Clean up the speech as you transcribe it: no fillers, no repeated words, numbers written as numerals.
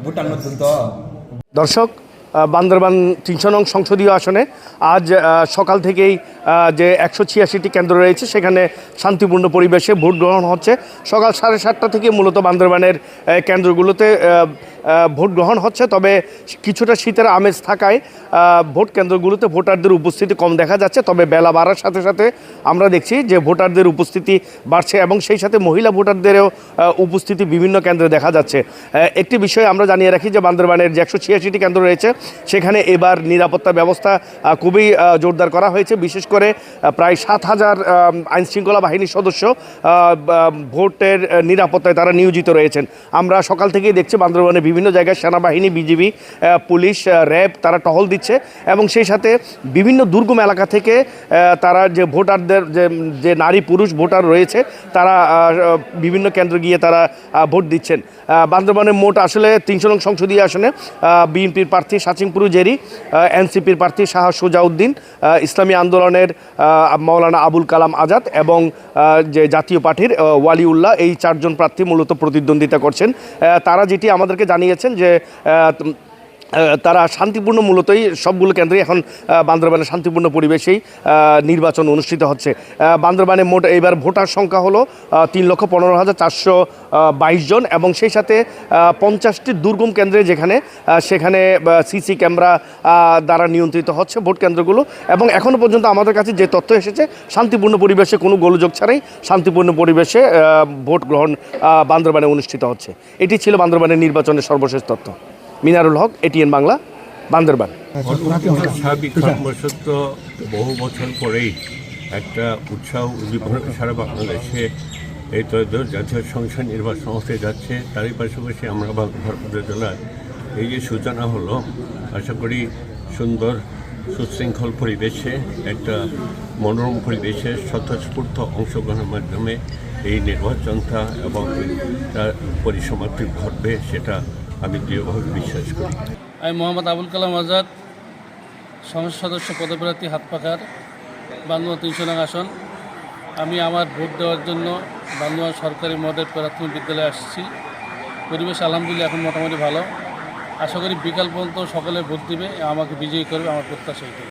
ভুটান দর্শক, বান্দরবান ৩০০ নং সংসদীয় আসনে আজ সকাল থেকেই যে ১৮৬টি কেন্দ্র রয়েছে সেখানে শান্তিপূর্ণ পরিবেশে ভোট গ্রহণ হচ্ছে। সকাল ৭:৩০ থেকে মূলত বান্দরবানের কেন্দ্রগুলোতে ভোট গ্রহণ হচ্ছে। তবে কিছুটা শীতের আমেজ থাকায় ভোট কেন্দ্রগুলোতে ভোটারদের উপস্থিতি কম দেখা যাচ্ছে। তবে বেলা বাড়ার সাথে সাথে আমরা দেখছি যে ভোটারদের উপস্থিতি বাড়ছে এবং সেই সাথে মহিলা ভোটারদেরও উপস্থিতি বিভিন্ন কেন্দ্রে দেখা যাচ্ছে। একটি বিষয় আমরা জানিয়ে রাখি যে বান্দরবানের যে ১৮৬টি কেন্দ্র রয়েছে সেখানে এবার নিরাপত্তা ব্যবস্থা খুবই জোরদার করা হয়েছে। বিশেষ করে প্রায় ৭,০০০ আইনশৃঙ্খলা বাহিনীর সদস্য ভোটের নিরাপত্তায় তারা নিয়োজিত রয়েছেন। আমরা সকাল থেকেই দেখছি বান্দরবানের বিভিন্ন জায়গায় সেনাবাহিনী, বিজিবি, পুলিশ, র্যাব তারা টহল দিচ্ছে এবং সেই সাথে বিভিন্ন দুর্গম এলাকা থেকে তারা যে ভোটারদের যে নারী পুরুষ ভোটার রয়েছে তারা বিভিন্ন কেন্দ্রে গিয়ে তারা ভোট দিচ্ছেন। বান্দরবানের মোট আসলে ৩০০ নং সংসদীয় আসনে বিএনপির প্রার্থী সাচিংপুরু জেরি, এনসিপির প্রার্থী শাহ সুজাউদ্দিন, ইসলামী আন্দোলনের মাওলানা আবুল কালাম আজাদ এবং যে জাতীয় পার্টির ওয়ালিউল্লাহ, এই 4 জন প্রার্থী মূলত প্রতিদ্বন্দ্বিতা করছেন। তারা যেটি আমাদেরকে জানিয়েছেন যে তারা শান্তিপূর্ণ মূলতই সবগুলো কেন্দ্রে এখন বান্দরবানে শান্তিপূর্ণ পরিবেশেই নির্বাচন অনুষ্ঠিত হচ্ছে। বান্দরবানে মোট এইবার ভোটার সংখ্যা হলো ৩,১৫,৪২২ জন এবং সেই সাথে 50টি দুর্গম কেন্দ্রে সেখানে সিসি ক্যামেরা দ্বারা নিয়ন্ত্রিত হচ্ছে ভোট কেন্দ্রগুলো। এবং এখনও পর্যন্ত আমাদের কাছে যে তথ্য এসেছে শান্তিপূর্ণ পরিবেশে কোনো গোলযোগ ছাড়াই শান্তিপূর্ণ পরিবেশে ভোট গ্রহণ বান্দরবানে অনুষ্ঠিত হচ্ছে। এটি ছিল বান্দরবানের নির্বাচনের সর্বশেষ তথ্য। মিনারুল হক, এটিএন বাংলা, বান্দরবান। স্বাভাবিক কর্মসূত্র বহু বছর পরেই একটা উৎসাহ উদ্দীপনা সারা বাংলাদেশে এই ত্রয়োদশ জাতীয় সংসদ নির্বাচন হতে যাচ্ছে। তারই পাশাপাশি আমরা বান্দরবান জেলায় এই যে সূচনা হলো, আশা করি সুন্দর সুশৃঙ্খল পরিবেশে একটা মনোরম পরিবেশে স্বতঃস্ফূর্ত অংশগ্রহণের মাধ্যমে এই নির্বাচনটা এবং তার পরিসমাপ্তি ঘটবে সেটা আমি দৃঢ়ভাবে বিশ্বাস করি। আমি মোহাম্মদ আবুল কালাম আজাদ, সংসদ সদস্য পদপ্রার্থী হাতপাখার, বান্দরবান ৩০০ নং আসন। আমি আমার ভোট দেওয়ার জন্য বান্দরবান সরকারি মডেল প্রাথমিক বিদ্যালয়ে আসছি। পরিবেশ আলহামদুলিল্লাহ এখন মোটামুটি ভালো। আশা করি বিকাল পর্যন্ত সকলে ভোট দিবে, আমাকে বিজয়ী করবে, আমার প্রত্যাশা এটাই।